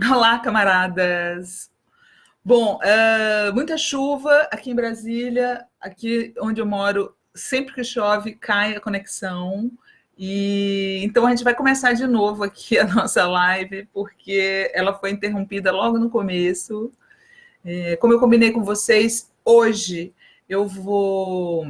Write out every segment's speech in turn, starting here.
Olá, camaradas! Bom, muita chuva aqui em Brasília, aqui onde eu moro, sempre que chove, cai a conexão. E então a gente vai começar de novo aqui a nossa live, porque ela foi interrompida logo no começo. Como eu combinei com vocês, hoje eu vou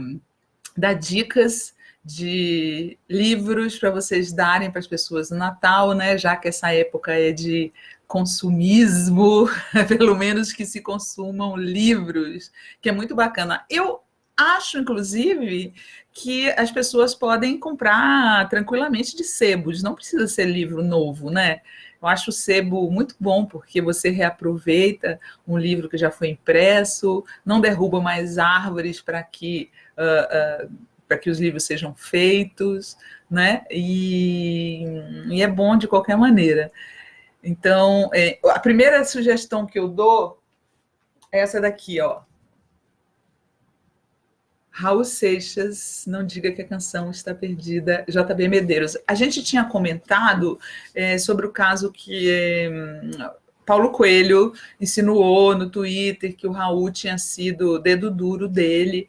dar dicas de livros para vocês darem para as pessoas no Natal, né? Já que essa época é de consumismo, pelo menos que se consumam livros, que é muito bacana. Eu acho, inclusive, que as pessoas podem comprar tranquilamente de sebos, não precisa ser livro novo, né? Eu acho o sebo muito bom, porque você reaproveita um livro que já foi impresso, não derruba mais árvores para que os livros sejam feitos, né? E é bom de qualquer maneira. Então, a primeira sugestão que eu dou é essa daqui, ó. Raul Seixas, Não Diga que a Canção Está Perdida, JB Medeiros. A gente tinha comentado sobre o caso que Paulo Coelho insinuou no Twitter que o Raul tinha sido dedo duro dele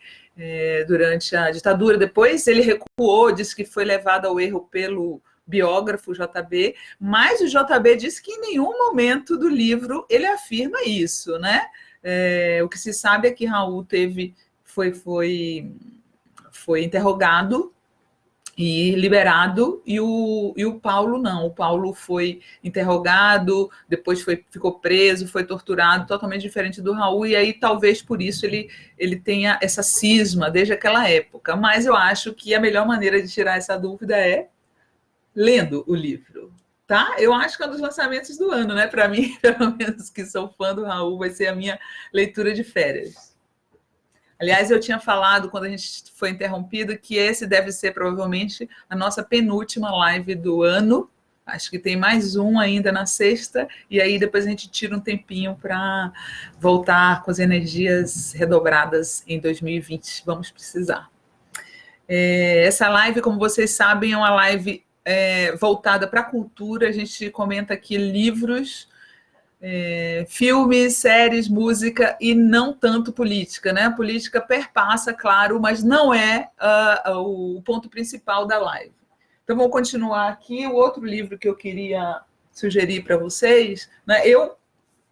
durante a ditadura. Depois ele recuou, disse que foi levado ao erro pelo biógrafo JB, mas o JB disse que em nenhum momento do livro ele afirma isso, né? O que se sabe é que Raul foi interrogado e liberado, e o Paulo não. O Paulo foi interrogado, depois ficou preso, foi torturado, totalmente diferente do Raul, e aí talvez por isso ele tenha essa cisma desde aquela época. Mas eu acho que a melhor maneira de tirar essa dúvida é lendo o livro. Tá? Eu acho que é um dos lançamentos do ano, né? Para mim, pelo menos que sou fã do Raul, vai ser a minha leitura de férias. Aliás, eu tinha falado, quando a gente foi interrompido, que esse deve ser provavelmente a nossa penúltima live do ano. Acho que tem mais um ainda na sexta, e aí depois a gente tira um tempinho para voltar com as energias redobradas em 2020. Vamos precisar. Essa live, como vocês sabem, é uma live voltada para a cultura. A gente comenta aqui livros, filmes, séries, música e não tanto política, né? A política perpassa, claro, mas não é o ponto principal da live. Então, vamos continuar aqui. O outro livro que eu queria sugerir para vocês, né? Eu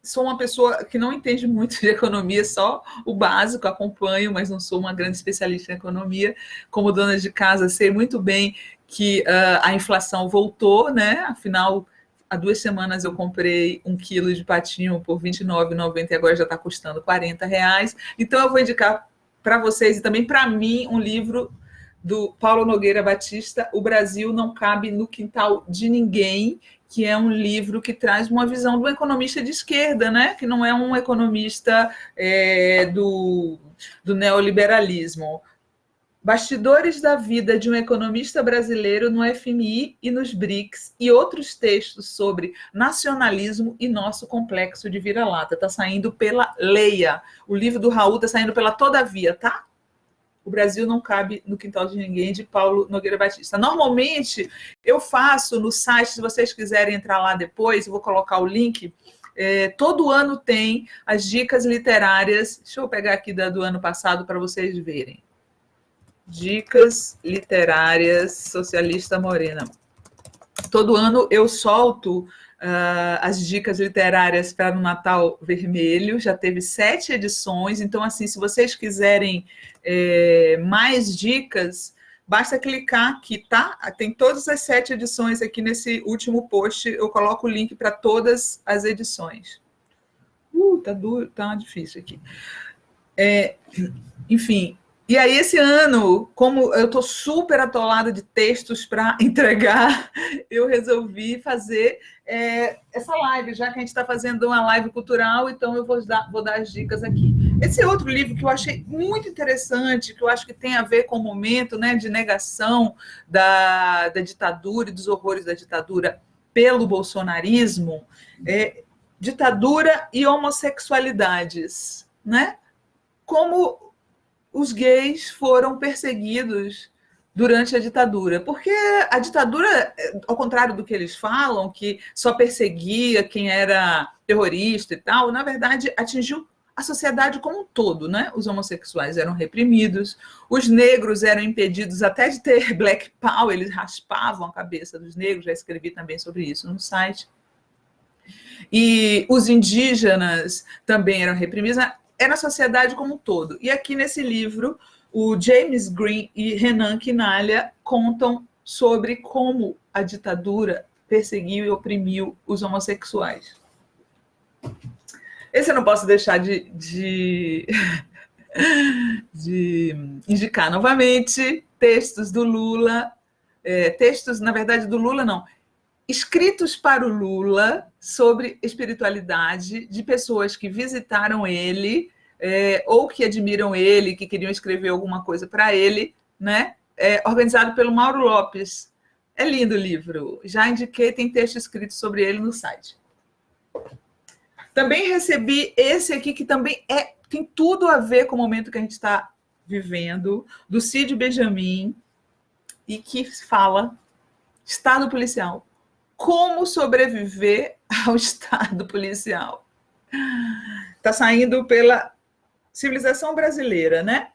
sou uma pessoa que não entende muito de economia, só o básico, acompanho, mas não sou uma grande especialista em economia. Como dona de casa, sei muito bem que a inflação voltou, né? Afinal, há 2 semanas eu comprei 1 quilo de patinho por R$ 29,90 e agora já está custando R$ 40. Então, eu vou indicar para vocês e também para mim um livro do Paulo Nogueira Batista, O Brasil Não Cabe no Quintal de Ninguém, que é um livro que traz uma visão do economista de esquerda, né? Que não é um economista do neoliberalismo. Bastidores da vida de um economista brasileiro no FMI e nos BRICS, e outros textos sobre nacionalismo e nosso complexo de vira-lata. Está saindo pela Leia. O livro do Raul está saindo pela Todavia, tá? O Brasil Não Cabe no Quintal de Ninguém, de Paulo Nogueira Batista. Normalmente, eu faço no site, se vocês quiserem entrar lá depois, eu vou colocar o link. Todo ano tem as dicas literárias. Deixa eu pegar aqui do ano passado para vocês verem. Dicas literárias Socialista Morena. Todo ano eu solto as dicas literárias para o Natal Vermelho, já teve 7 edições, então assim, se vocês quiserem mais dicas, basta clicar aqui, tá? Tem todas as 7 edições aqui nesse último post, eu coloco o link para todas as edições. Tá duro, tá difícil aqui. Enfim, e aí esse ano, como eu estou super atolada de textos para entregar, eu resolvi fazer essa live, já que a gente está fazendo uma live cultural, então eu vou dar as dicas aqui. Esse outro livro que eu achei muito interessante, que eu acho que tem a ver com o momento, né, de negação da ditadura e dos horrores da ditadura pelo bolsonarismo, Ditadura e Homossexualidades, né? Como os gays foram perseguidos durante a ditadura, porque a ditadura, ao contrário do que eles falam, que só perseguia quem era terrorista e tal, na verdade atingiu a sociedade como um todo, né? Os homossexuais eram reprimidos, os negros eram impedidos até de ter black power, eles raspavam a cabeça dos negros, já escrevi também sobre isso no site. E os indígenas também eram reprimidos, era a sociedade como um todo. E aqui nesse livro, o James Green e Renan Quinalha contam sobre como a ditadura perseguiu e oprimiu os homossexuais. Esse eu não posso deixar de indicar novamente textos do Lula, textos, na verdade, do Lula não, escritos para o Lula sobre espiritualidade de pessoas que visitaram ele, ou que admiram ele, que queriam escrever alguma coisa para ele, né? Organizado pelo Mauro Lopes. É lindo o livro. Já indiquei, tem texto escrito sobre ele no site. Também recebi esse aqui, que também tem tudo a ver com o momento que a gente está vivendo, do Cid Benjamin, e que fala Estado policial. Como sobreviver ao Estado policial. Está saindo pela Civilização Brasileira, né?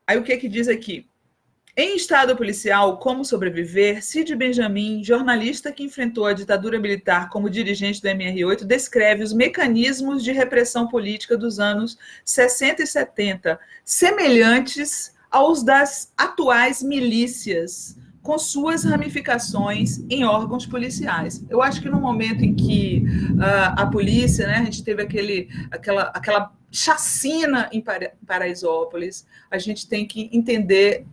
Aí o que diz aqui? Em Estado policial, como sobreviver, Cid Benjamin, jornalista que enfrentou a ditadura militar como dirigente do MR8, descreve os mecanismos de repressão política dos anos 60 e 70, semelhantes aos das atuais milícias, com suas ramificações em órgãos policiais. Eu acho que no momento em que a polícia, né, a gente teve aquela chacina em Paraisópolis, a gente tem que entender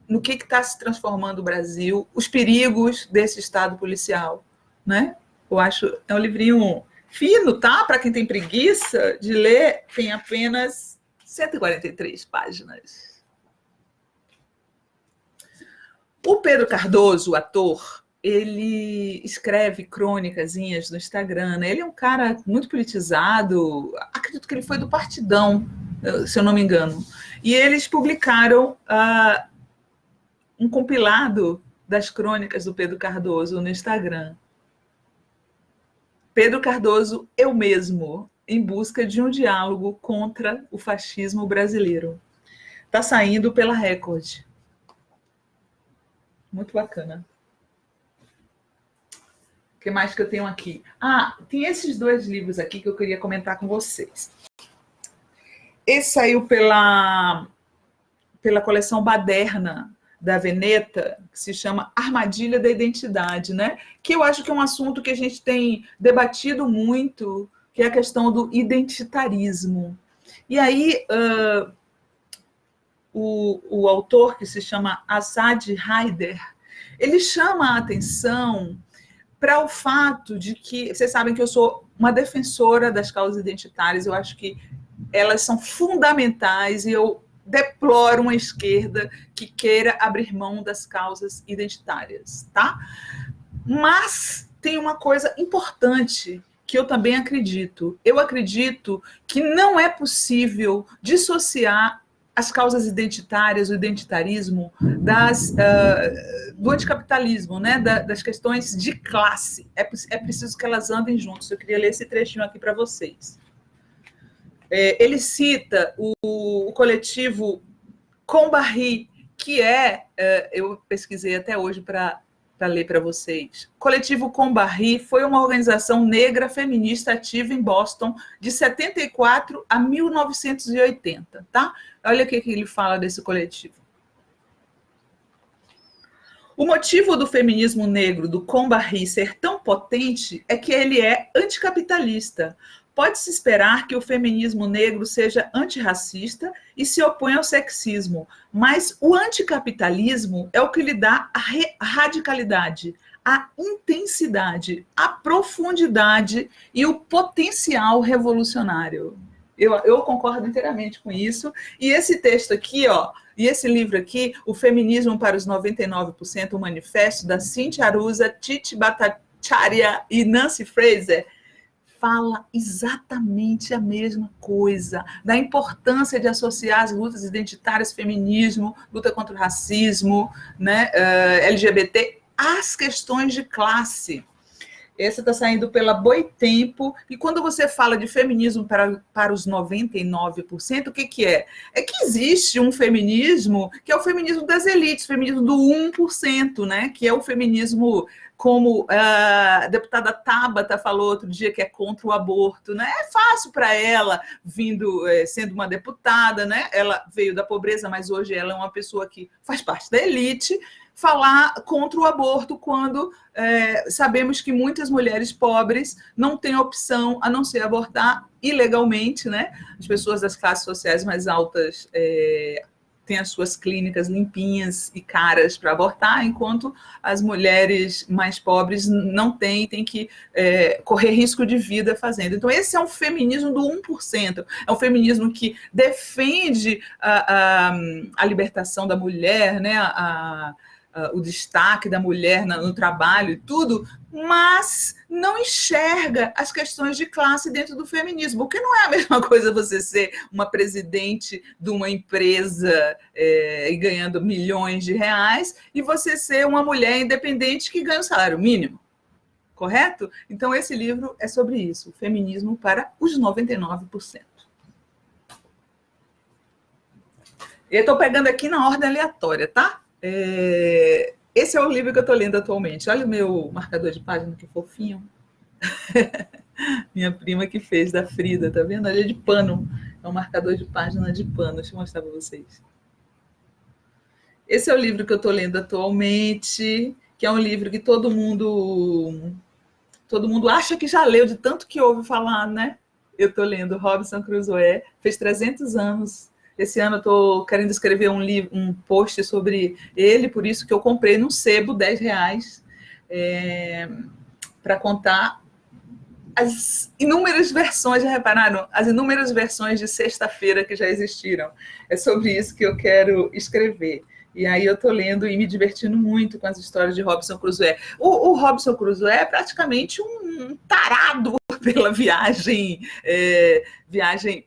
no que está se transformando o Brasil, os perigos desse Estado policial, né? Eu acho, é um livrinho fino, tá? Para quem tem preguiça de ler, tem apenas 143 páginas. O Pedro Cardoso, o ator, ele escreve crônicazinhas no Instagram, né? Ele é um cara muito politizado, acredito que ele foi do Partidão, se eu não me engano. E eles publicaram um compilado das crônicas do Pedro Cardoso no Instagram. Pedro Cardoso, eu mesmo, em busca de um diálogo contra o fascismo brasileiro. Está saindo pela Record. Muito bacana. O que mais que eu tenho aqui? Tem esses dois livros aqui que eu queria comentar com vocês. Esse saiu pela coleção Baderna, da Veneta, que se chama Armadilha da Identidade, né? Que eu acho que é um assunto que a gente tem debatido muito, que é a questão do identitarismo. E aí, o autor, que se chama Assad Haider, ele chama a atenção para o fato de que, vocês sabem que eu sou uma defensora das causas identitárias, eu acho que elas são fundamentais e eu deploro uma esquerda que queira abrir mão das causas identitárias, tá? Mas tem uma coisa importante que eu também acredito. Eu acredito que não é possível dissociar as causas identitárias, o identitarismo, do anticapitalismo, né? Das questões de classe. É preciso que elas andem juntos. Eu queria ler esse trechinho aqui para vocês. Ele cita o coletivo Combarri, que eu pesquisei até hoje para ler para vocês. O coletivo Combarri foi uma organização negra feminista ativa em Boston de 74 a 1980, tá? Olha o que ele fala desse coletivo. O motivo do feminismo negro do Combarri ser tão potente é que ele é anticapitalista. Pode-se esperar que o feminismo negro seja antirracista e se oponha ao sexismo, mas o anticapitalismo é o que lhe dá a radicalidade, a intensidade, a profundidade e o potencial revolucionário. Eu concordo inteiramente com isso. E esse texto aqui, e esse livro aqui, O Feminismo para os 99%, o Manifesto, da Cíntia Arusa, Titi Bhattacharya e Nancy Fraser, fala exatamente a mesma coisa, da importância de associar as lutas identitárias, feminismo, luta contra o racismo, né, LGBT, às questões de classe. Essa está saindo pela Boitempo, e quando você fala de feminismo para os 99%, o que é? É que existe um feminismo que é o feminismo das elites, o feminismo do 1%, né? Que é o feminismo, como a deputada Tabata falou outro dia, que é contra o aborto, né? É fácil para ela, sendo uma deputada, né? Ela veio da pobreza, mas hoje ela é uma pessoa que faz parte da elite, falar contra o aborto quando sabemos que muitas mulheres pobres não têm opção a não ser abortar ilegalmente, né? As pessoas das classes sociais mais altas têm as suas clínicas limpinhas e caras para abortar, enquanto as mulheres mais pobres não têm, têm que correr risco de vida fazendo. Então, esse é um feminismo do 1%, é um feminismo que defende a libertação da mulher, né? O destaque da mulher no trabalho e tudo, mas não enxerga as questões de classe dentro do feminismo, porque não é a mesma coisa você ser uma presidente de uma empresa e ganhando milhões de reais, e você ser uma mulher independente que ganha o salário mínimo, correto? Então, esse livro é sobre isso, o feminismo para os 99%. Eu estou pegando aqui na ordem aleatória, tá? Esse é o livro que eu estou lendo atualmente. Olha o meu marcador de página, que fofinho. Minha prima que fez, da Frida, tá vendo? Ele é de pano. É um marcador de página de pano. Deixa eu mostrar para vocês. Esse é o livro que eu estou lendo atualmente, que é um livro que todo mundo acha que já leu, de tanto que ouve falar, né? Eu estou lendo Robinson Crusoe, fez 300 anos. Esse ano eu estou querendo escrever um post sobre ele, por isso que eu comprei no sebo R$10 para contar as inúmeras versões, já repararam? As inúmeras versões de Sexta-feira que já existiram. É sobre isso que eu quero escrever. E aí eu estou lendo e me divertindo muito com as histórias de Robinson Crusoe. O Robinson Crusoe é praticamente um tarado pela viagem,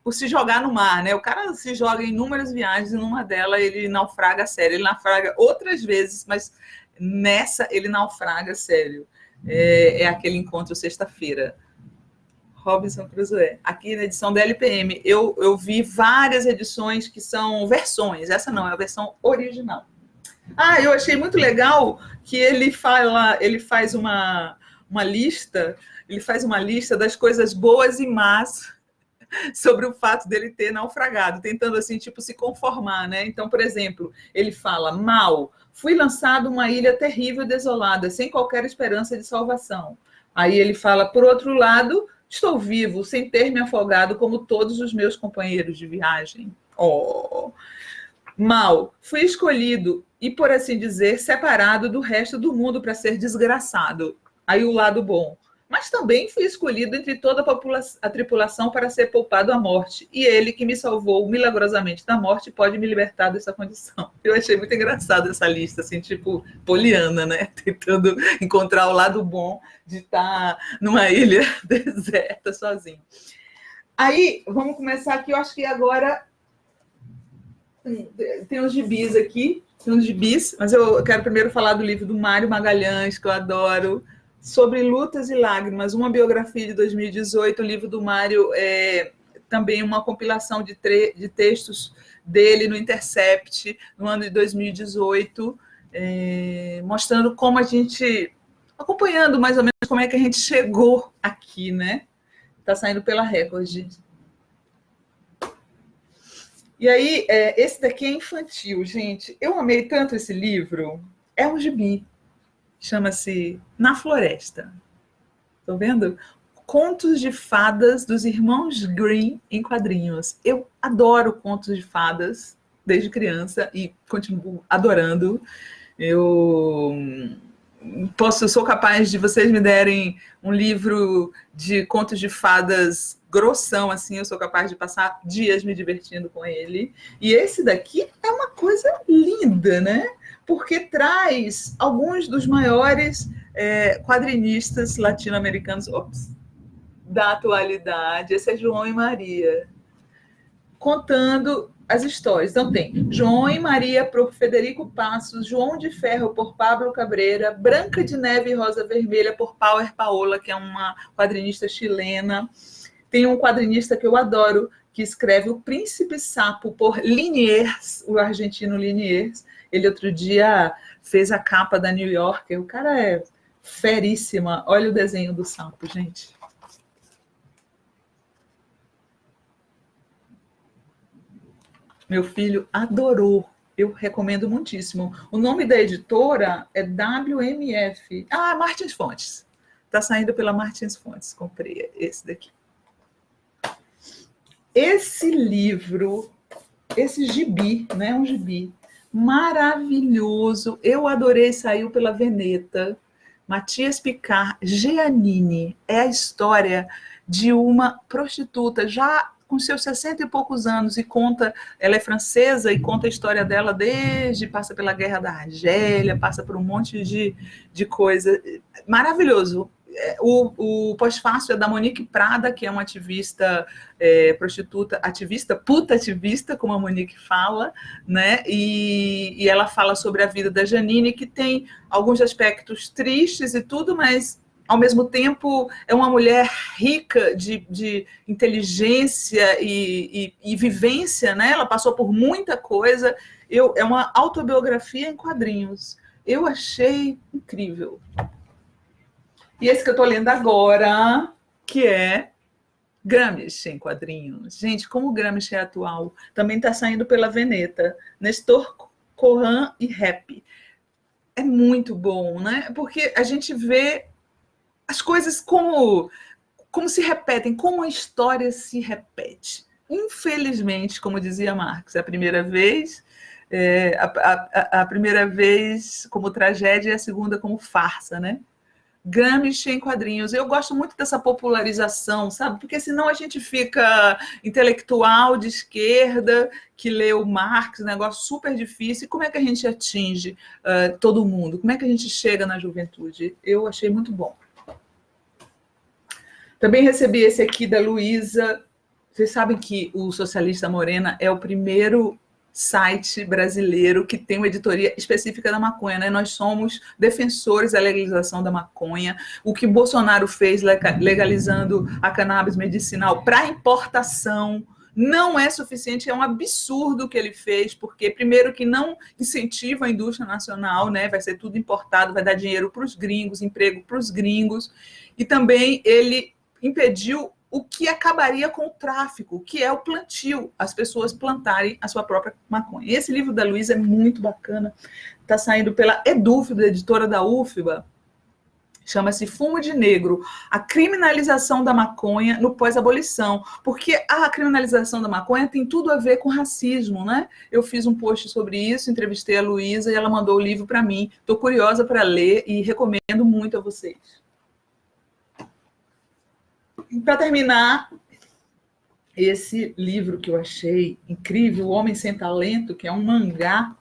por se jogar no mar, né? O cara se joga em inúmeras viagens, e numa delas ele naufraga sério. Ele naufraga outras vezes, mas nessa ele naufraga sério. É aquele encontro Sexta-feira. Robinson Crusoe. Aqui na edição da LPM, eu vi várias edições que são versões. Essa não, é a versão original. Eu achei muito legal que ele faz uma lista, das coisas boas e más sobre o fato dele ter naufragado, tentando assim, tipo, se conformar, né? Então, por exemplo, ele fala: mal, fui lançado uma ilha terrível e desolada, sem qualquer esperança de salvação. Aí ele fala: por outro lado, estou vivo, sem ter me afogado como todos os meus companheiros de viagem. Mal, fui escolhido e, por assim dizer, separado do resto do mundo para ser desgraçado. Aí o lado bom. Mas também fui escolhido entre toda a tripulação para ser poupado à morte. E ele, que me salvou milagrosamente da morte, pode me libertar dessa condição. Eu achei muito engraçado essa lista, assim, tipo Poliana, né? Tentando encontrar o lado bom de estar numa ilha deserta sozinho. Aí, vamos começar aqui. Eu acho que agora tem uns gibis aqui, mas eu quero primeiro falar do livro do Mário Magalhães, que eu adoro, sobre Lutas e Lágrimas, uma biografia de 2018. O livro do Mário é também uma compilação de textos dele no Intercept, no ano de 2018, mostrando como a gente, acompanhando mais ou menos como é que a gente chegou aqui, né? Está saindo pela Record. E aí, esse daqui é infantil, gente. Eu amei tanto esse livro. É um gibi. Chama-se Na Floresta. Estão vendo? Contos de fadas dos irmãos Grimm em quadrinhos. Eu adoro contos de fadas desde criança e continuo adorando. Eu sou capaz de vocês me derem um livro de contos de fadas grossão, assim, eu sou capaz de passar dias me divertindo com ele. E esse daqui é uma coisa linda, né? Porque traz alguns dos maiores quadrinistas latino-americanos. Ops! da atualidade. Esse é João e Maria, contando as histórias. Então tem João e Maria por Federico Passos, João de Ferro por Pablo Cabreira, Branca de Neve e Rosa Vermelha por Power Paola, que é uma quadrinista chilena. Tem um quadrinista que eu adoro, que escreve O Príncipe Sapo por Liniers, o argentino Liniers. Ele outro dia fez a capa da New Yorker. O cara é feríssima. Olha o desenho do sapo, gente. Meu filho adorou. Eu recomendo muitíssimo. O nome da editora é WMF. Ah, Martins Fontes. Está saindo pela Martins Fontes. Comprei esse daqui. Esse livro, esse gibi, né? Um gibi maravilhoso. Eu adorei, saiu pela Veneta. Matias Picard, Giannini. É a história de uma prostituta já com seus 60 e poucos anos e conta, ela é francesa e conta a história dela desde, passa pela Guerra da Argélia, passa por um monte de coisa. Maravilhoso. O pós-fácil é da Monique Prada, que é uma ativista prostituta, ativista, puta ativista, como a Monique fala, né? E ela fala sobre a vida da Janine, que tem alguns aspectos tristes e tudo, mas ao mesmo tempo é uma mulher rica de inteligência e vivência, né? Ela passou por muita coisa. É uma autobiografia em quadrinhos. Eu achei incrível. E esse que eu estou lendo agora, que é Gramsci em quadrinhos. Gente, como o Gramsci é atual. Também está saindo pela Veneta. Nestor Corran e Rap. É muito bom, né? Porque a gente vê as coisas como se repetem, como a história se repete. Infelizmente, como dizia Marx, a primeira vez como tragédia e a segunda como farsa, né? Gramsci em quadrinhos. Eu gosto muito dessa popularização, sabe? Porque senão a gente fica intelectual de esquerda, que lê o Marx, um negócio super difícil. E como é que a gente atinge todo mundo? Como é que a gente chega na juventude? Eu achei muito bom. Também recebi esse aqui da Luísa. Vocês sabem que o Socialista Morena é o primeiro site brasileiro que tem uma editoria específica da maconha, né? Nós somos defensores da legalização da maconha. O que Bolsonaro fez legalizando a cannabis medicinal para importação não é suficiente, é um absurdo o que ele fez, porque primeiro que não incentiva a indústria nacional, né? Vai ser tudo importado, vai dar dinheiro para os gringos, emprego para os gringos, e também ele impediu o que acabaria com o tráfico, que é o plantio, as pessoas plantarem a sua própria maconha. Esse livro da Luísa é muito bacana, está saindo pela Edufba, editora da UFBA, chama-se Fumo de Negro, a criminalização da maconha no pós-abolição, porque a criminalização da maconha tem tudo a ver com racismo, né? Eu fiz um post sobre isso, entrevistei a Luísa e ela mandou o livro para mim, estou curiosa para ler e recomendo muito a vocês. Para terminar, esse livro que eu achei incrível, O Homem Sem Talento, que é um mangá,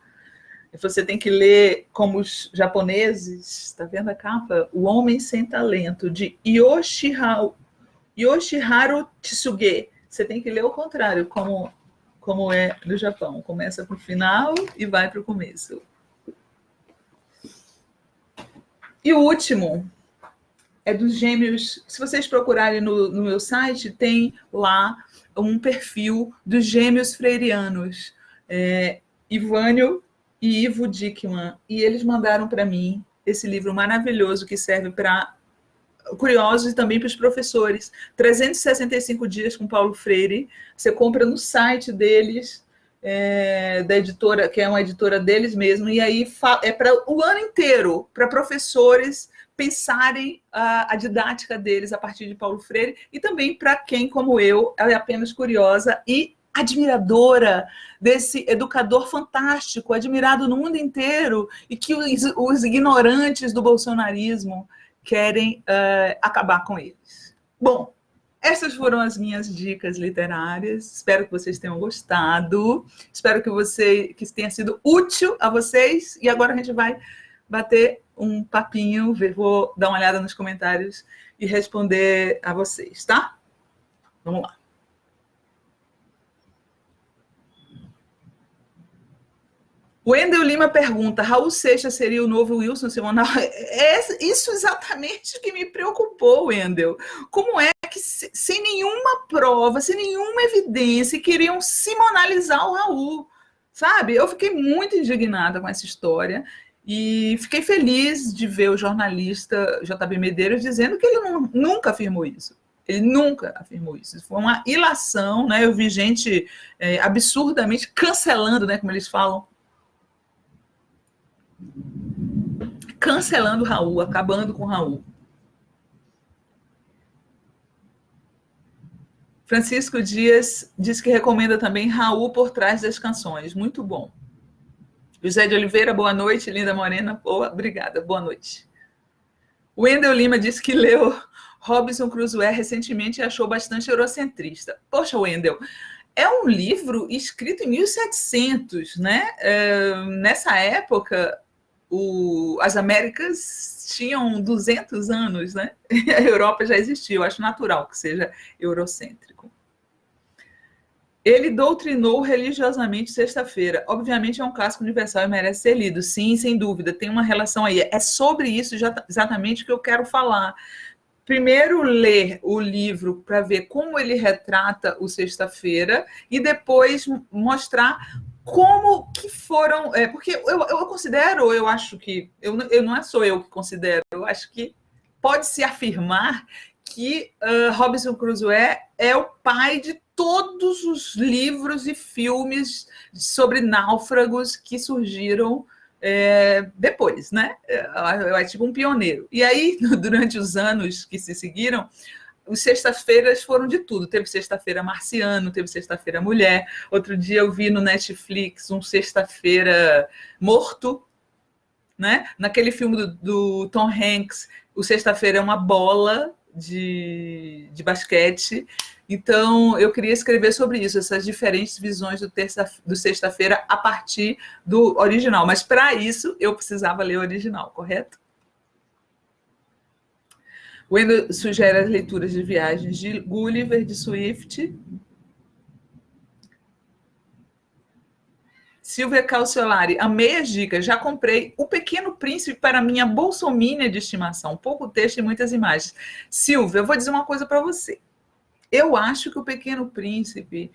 você tem que ler como os japoneses, está vendo a capa? O Homem Sem Talento, de Yoshiharu Tsuge. Você tem que ler o contrário, como é do Japão. Começa para o final e vai para o começo. E o último é dos gêmeos. Se vocês procurarem no meu site, tem lá um perfil dos gêmeos freirianos, Ivânio e Ivo Dickman. E eles mandaram para mim esse livro maravilhoso que serve para curiosos e também para os professores. 365 dias com Paulo Freire. Você compra no site deles, da editora, que é uma editora deles mesmo, e aí é para o ano inteiro, para professores pensarem a didática deles a partir de Paulo Freire, e também para quem, como eu, é apenas curiosa e admiradora desse educador fantástico, admirado no mundo inteiro, e que os ignorantes do bolsonarismo querem acabar com eles. Bom, essas foram as minhas dicas literárias. Espero que vocês tenham gostado. Espero que tenha sido útil a vocês. E agora a gente vai bater um papinho, vou dar uma olhada nos comentários e responder a vocês, tá? Vamos lá. O Wendel Lima pergunta: Raul Seixas seria o novo Wilson Simonal? É isso exatamente que me preocupou, Wendel. Como é que, sem nenhuma prova, sem nenhuma evidência, queriam simonalizar o Raul? Sabe? Eu fiquei muito indignada com essa história e fiquei feliz de ver o jornalista JB Medeiros dizendo que ele nunca afirmou isso. Ele nunca afirmou isso. Foi uma ilação, né? Eu vi gente absurdamente cancelando, né, como eles falam, cancelando o Raul, acabando com o Raul. Francisco Dias diz que recomenda também Raul por Trás das Canções. Muito bom. José de Oliveira, boa noite. Linda Morena, boa, obrigada, boa noite. O Wendel Lima disse que leu Robinson Crusoe recentemente e achou bastante eurocentrista. Poxa, Wendel, é um livro escrito em 1700, né? Nessa época, as Américas tinham 200 anos, né? A Europa já existia, eu acho natural que seja eurocêntrico. Ele doutrinou religiosamente Sexta-feira. Obviamente é um clássico universal e merece ser lido. Sim, sem dúvida, tem uma relação aí. É sobre isso exatamente que eu quero falar. Primeiro, ler o livro para ver como ele retrata o Sexta-feira e depois mostrar como que foram... porque eu considero, eu acho que... não é só eu que considero, eu acho que pode-se afirmar que Robinson Crusoe é o pai de todos os livros e filmes sobre náufragos que surgiram depois, né? É tipo um pioneiro. E aí, durante os anos que se seguiram, os sextas-feiras foram de tudo. Teve Sexta-feira Marciano, teve Sexta-feira Mulher. Outro dia eu vi no Netflix um Sexta-feira Morto, né? Naquele filme do Tom Hanks, o Sexta-feira é uma bola de basquete. Então, eu queria escrever sobre isso, essas diferentes visões do Sexta-feira a partir do original. Mas, para isso, eu precisava ler o original, correto? O Wendel sugere as leituras de viagens de Gulliver, de Swift. Silvia Calciolari, amei as dicas, já comprei O Pequeno Príncipe para minha bolsomínia de estimação. Pouco texto e muitas imagens. Silvia, eu vou dizer uma coisa para você. Eu acho que O Pequeno Príncipe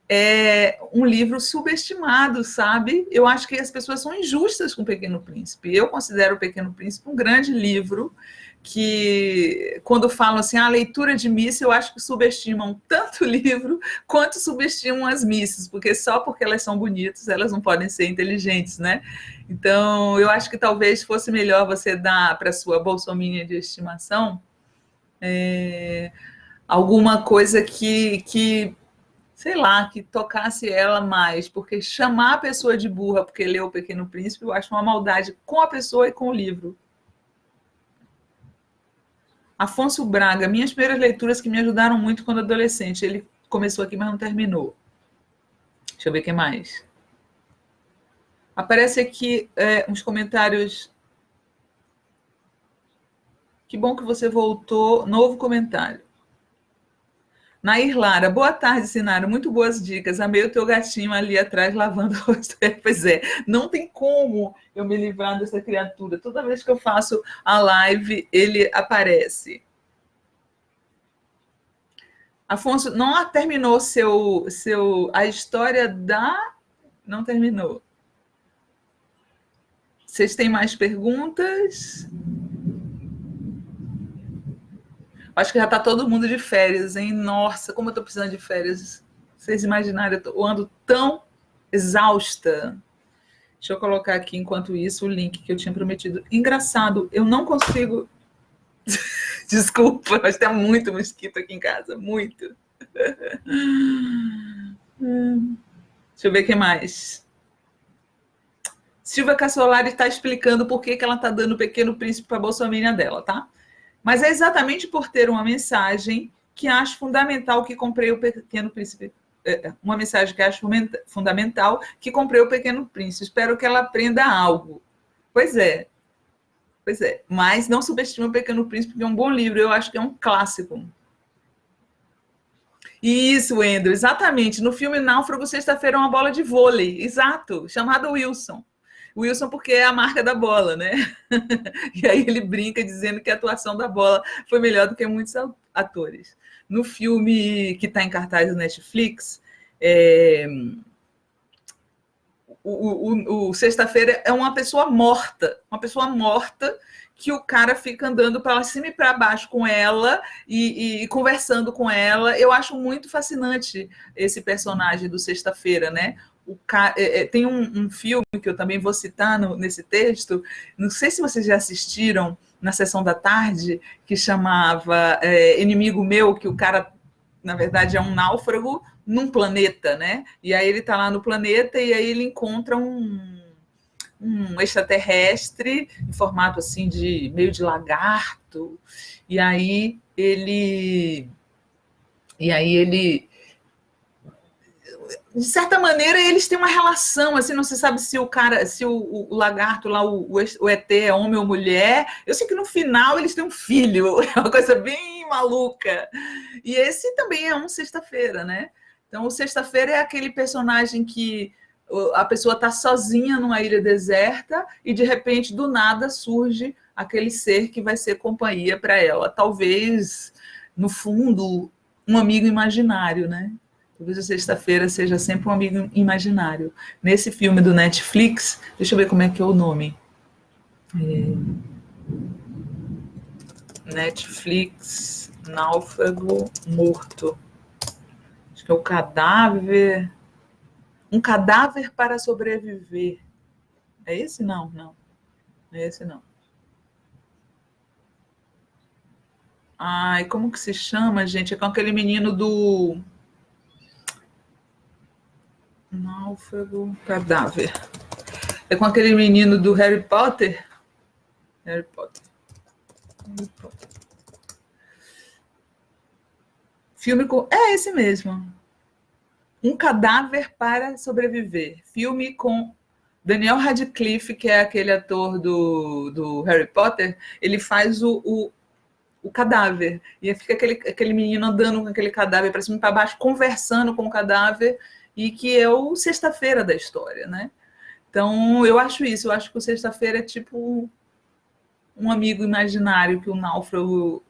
é um livro subestimado, sabe? Eu acho que as pessoas são injustas com O Pequeno Príncipe. Eu considero O Pequeno Príncipe um grande livro que, quando falam assim, a leitura de missa, eu acho que subestimam tanto o livro quanto subestimam as missas, porque só porque elas são bonitas, elas não podem ser inteligentes, né? Então, eu acho que talvez fosse melhor você dar para a sua bolsominion de estimação alguma coisa que sei lá, que tocasse ela mais, porque chamar a pessoa de burra porque leu O Pequeno Príncipe, eu acho uma maldade com a pessoa e com o livro. Afonso Braga, minhas primeiras leituras que me ajudaram muito quando adolescente. Ele começou aqui, mas não terminou. Deixa eu ver o que mais. Aparece aqui uns comentários. Que bom que você voltou. Novo comentário. Nair Lara, boa tarde, Sinara. Muito boas dicas. Amei o teu gatinho ali atrás lavando o rosto. Pois é, não tem como eu me livrar dessa criatura. Toda vez que eu faço a live, ele aparece. Afonso, não terminou a história da... Não terminou. Vocês têm mais perguntas? Acho que já está todo mundo de férias, hein? Nossa, como eu estou precisando de férias. Vocês imaginaram, eu ando tão exausta. Deixa eu colocar aqui, enquanto isso, o link que eu tinha prometido. Engraçado, eu não consigo... Desculpa, mas tem muito mosquito aqui em casa, muito. Deixa eu ver o que mais. Silvia Cassolari está explicando por que ela está dando o Pequeno Príncipe para a bolsominion dela, tá? Mas é exatamente por ter uma mensagem que acho fundamental que comprei o Pequeno Príncipe. Uma mensagem que acho fundamental que comprei o Pequeno Príncipe. Espero que ela aprenda algo. Pois é. Pois é, mas não subestima o Pequeno Príncipe, que é um bom livro, eu acho que é um clássico. Isso, Wendel, exatamente. No filme Náufrago, sexta-feira é uma bola de vôlei, exato, chamada Wilson. Wilson porque é a marca da bola, né? E aí ele brinca dizendo que a atuação da bola foi melhor do que muitos atores. No filme que está em cartaz do Netflix, o Sexta-feira é uma pessoa morta que o cara fica andando para cima e para baixo com ela e conversando com ela. Eu acho muito fascinante esse personagem do Sexta-feira, né? Tem um filme que eu também vou citar nesse texto, não sei se vocês já assistiram na sessão da tarde, que chamava Inimigo Meu, que o cara, na verdade, é um náufrago num planeta, né? E aí ele está lá no planeta e aí ele encontra um extraterrestre em formato assim de meio de lagarto, e aí ele de certa maneira eles têm uma relação, assim, não se sabe se o lagarto lá, o ET é homem ou mulher. Eu sei que no final eles têm um filho, é uma coisa bem maluca. E esse também é um Sexta-feira, né? Então o Sexta-feira é aquele personagem que a pessoa está sozinha numa ilha deserta e, de repente, do nada, surge aquele ser que vai ser companhia para ela. Talvez, no fundo, um amigo imaginário, né? Talvez a Sexta-feira seja sempre um amigo imaginário. Nesse filme do Netflix, deixa eu ver como é que é o nome. Netflix, Náufrago Morto. Acho que é o Cadáver... Um Cadáver para Sobreviver. É esse? Não, não. É esse não. Ai, como que se chama, gente? É com aquele menino do... Náufrago, Cadáver. É com aquele menino do Harry Potter? Harry Potter. Filme com... É esse mesmo. Um Cadáver para Sobreviver. Filme com Daniel Radcliffe, que é aquele ator do Harry Potter. Ele faz o cadáver. E fica aquele menino andando com aquele cadáver para cima e para baixo, conversando com o cadáver, e que é o Sexta-feira da história, né? Então, eu acho isso. Eu acho que o Sexta-feira é tipo um amigo imaginário que o náufrago...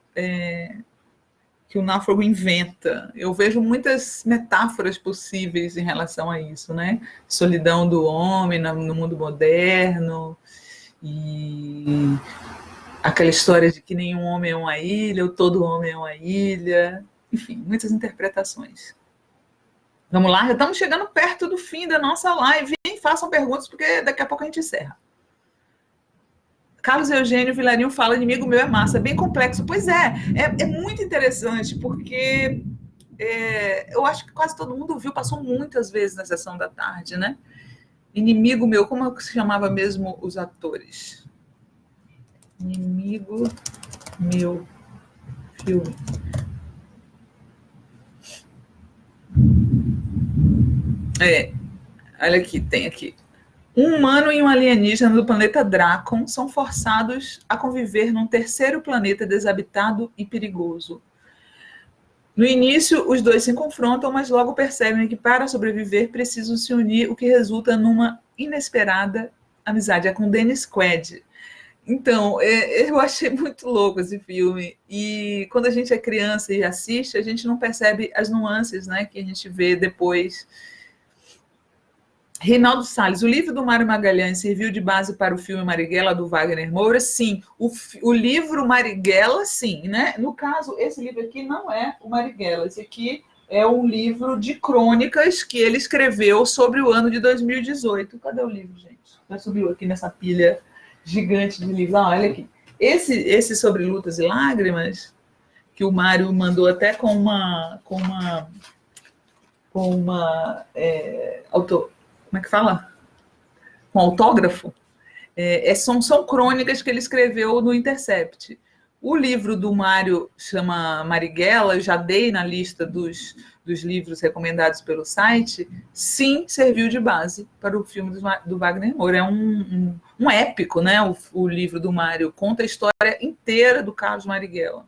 que o náufrago inventa. Eu vejo muitas metáforas possíveis em relação a isso, né? Solidão do homem no mundo moderno, e aquela história de que nenhum homem é uma ilha, ou todo homem é uma ilha. Enfim, muitas interpretações. Vamos lá, já estamos chegando perto do fim da nossa live. Façam perguntas, porque daqui a pouco a gente encerra. Carlos Eugênio Vilarinho fala, Inimigo Meu é massa, é bem complexo. Pois é muito interessante, porque eu acho que quase todo mundo viu, passou muitas vezes na sessão da tarde, né? Inimigo Meu, como se chamava mesmo os atores? Inimigo Meu, filme. Olha aqui, tem aqui. Um humano e um alienígena do planeta Dracon são forçados a conviver num terceiro planeta desabitado e perigoso. No início, os dois se confrontam, mas logo percebem que para sobreviver precisam se unir, o que resulta numa inesperada amizade. É com Dennis Quaid. Então, eu achei muito louco esse filme. E quando a gente é criança e assiste, a gente não percebe as nuances, né, que a gente vê depois. Reinaldo Salles, o livro do Mário Magalhães serviu de base para o filme Marighella, do Wagner Moura? Sim. O livro Marighella, sim, né? No caso, esse livro aqui não é o Marighella, esse aqui é um livro de crônicas que ele escreveu sobre o ano de 2018. Cadê o livro, gente? Já subiu aqui nessa pilha gigante de livros. Olha aqui. Esse sobre Lutas e Lágrimas, que o Mário mandou até com uma como é que fala? Com autógrafo. São crônicas que ele escreveu no Intercept. O livro do Mário chama Marighella, eu já dei na lista dos livros recomendados pelo site, sim, serviu de base para o filme do Wagner Moura. É um um épico, né? O livro do Mário conta a história inteira do Carlos Marighella.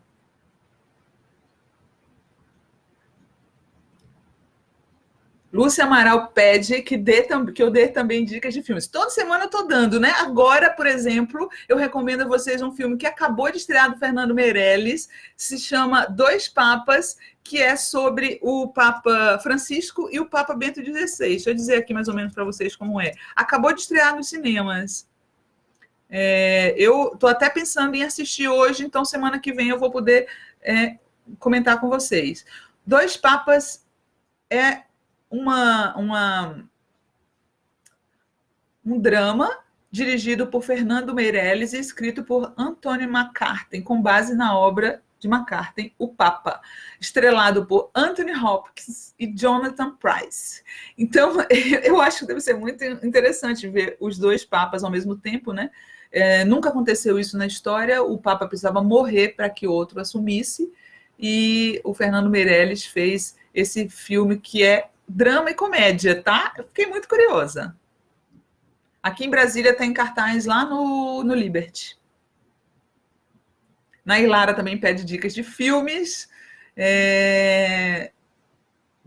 Lúcia Amaral pede que eu dê também dicas de filmes. Toda semana eu estou dando, né? Agora, por exemplo, eu recomendo a vocês um filme que acabou de estrear do Fernando Meirelles, se chama Dois Papas, que é sobre o Papa Francisco e o Papa Bento XVI. Deixa eu dizer aqui mais ou menos para vocês como é. Acabou de estrear nos cinemas. Eu estou até pensando em assistir hoje, então semana que vem eu vou poder comentar com vocês. Dois Papas é um drama dirigido por Fernando Meirelles e escrito por Anthony McCarten, com base na obra de McCarten, O Papa, estrelado por Anthony Hopkins e Jonathan Pryce. Então, eu acho que deve ser muito interessante ver os dois papas ao mesmo tempo, né? Nunca aconteceu isso na história, o Papa precisava morrer para que outro assumisse, e o Fernando Meirelles fez esse filme que é drama e comédia, tá? Eu fiquei muito curiosa. Aqui em Brasília tem cartaz lá no Liberty. Nailara também pede dicas de filmes.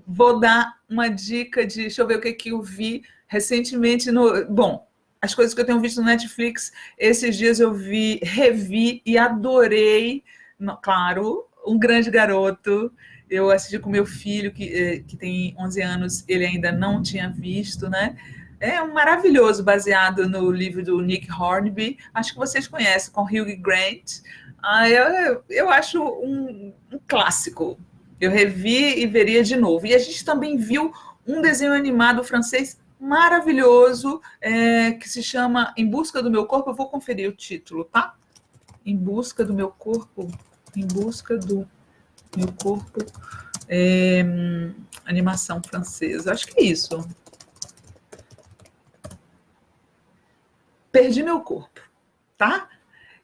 Vou dar uma dica de... Deixa eu ver o que eu vi recentemente no... Bom, as coisas que eu tenho visto no Netflix, esses dias eu revi e adorei, claro, Um Grande Garoto. Eu assisti com meu filho, que tem 11 anos, ele ainda não tinha visto, né? É um maravilhoso, baseado no livro do Nick Hornby. Acho que vocês conhecem, com Hugh Grant. Eu acho um clássico. Eu revi e veria de novo. E a gente também viu um desenho animado francês maravilhoso, que se chama Em Busca do Meu Corpo. Eu vou conferir o título, tá? Em Busca do Meu Corpo. Em Busca do Meu Corpo. Animação francesa. Acho que é isso. Perdi Meu Corpo, tá?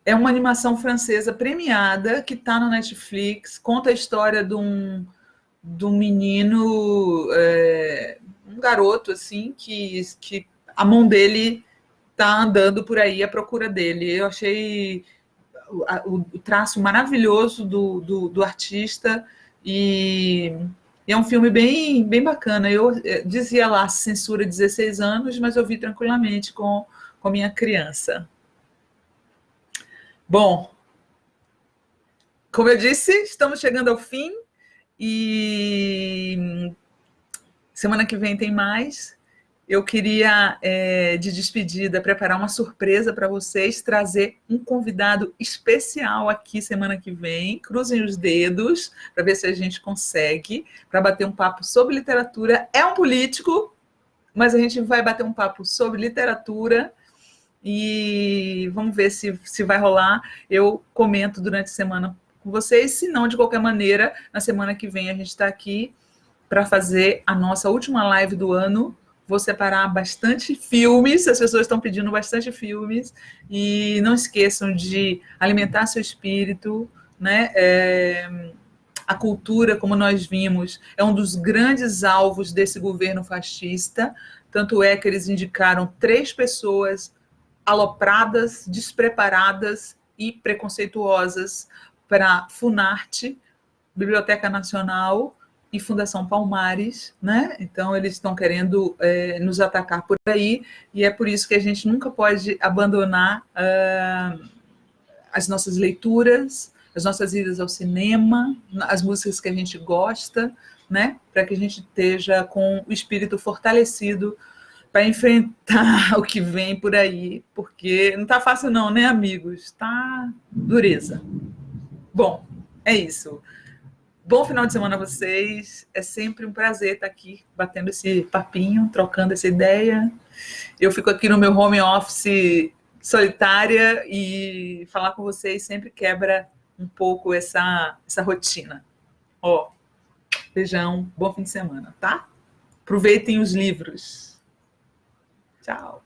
É uma animação francesa premiada que está no Netflix, conta a história de um menino, um garoto, assim, que a mão dele está andando por aí à procura dele. Eu achei o traço maravilhoso do artista e é um filme bem, bem bacana. Eu dizia lá, censura 16 anos, mas eu vi tranquilamente com minha criança. Bom, como eu disse, estamos chegando ao fim e semana que vem tem mais. Eu queria, de despedida, preparar uma surpresa para vocês, trazer um convidado especial aqui semana que vem. Cruzem os dedos para ver se a gente consegue, para bater um papo sobre literatura. É um político, mas a gente vai bater um papo sobre literatura e vamos ver se vai rolar. Eu comento durante a semana com vocês, se não, de qualquer maneira, na semana que vem a gente está aqui para fazer a nossa última live do ano. Vou separar bastante filmes, as pessoas estão pedindo bastante filmes, e não esqueçam de alimentar seu espírito, né? A cultura, como nós vimos, é um dos grandes alvos desse governo fascista, tanto é que eles indicaram 3 pessoas alopradas, despreparadas e preconceituosas para Funarte, Biblioteca Nacional e Fundação Palmares, né? Então eles estão querendo nos atacar por aí, e é por isso que a gente nunca pode abandonar as nossas leituras, as nossas idas ao cinema, as músicas que a gente gosta, né? Para que a gente esteja com o espírito fortalecido para enfrentar o que vem por aí, porque não está fácil não, né, amigos? Está dureza. Bom, é isso. Bom final de semana a vocês. É sempre um prazer estar aqui batendo esse papinho, trocando essa ideia. Eu fico aqui no meu home office solitária e falar com vocês sempre quebra um pouco essa rotina. Beijão, bom fim de semana, tá? Aproveitem os livros. Tchau.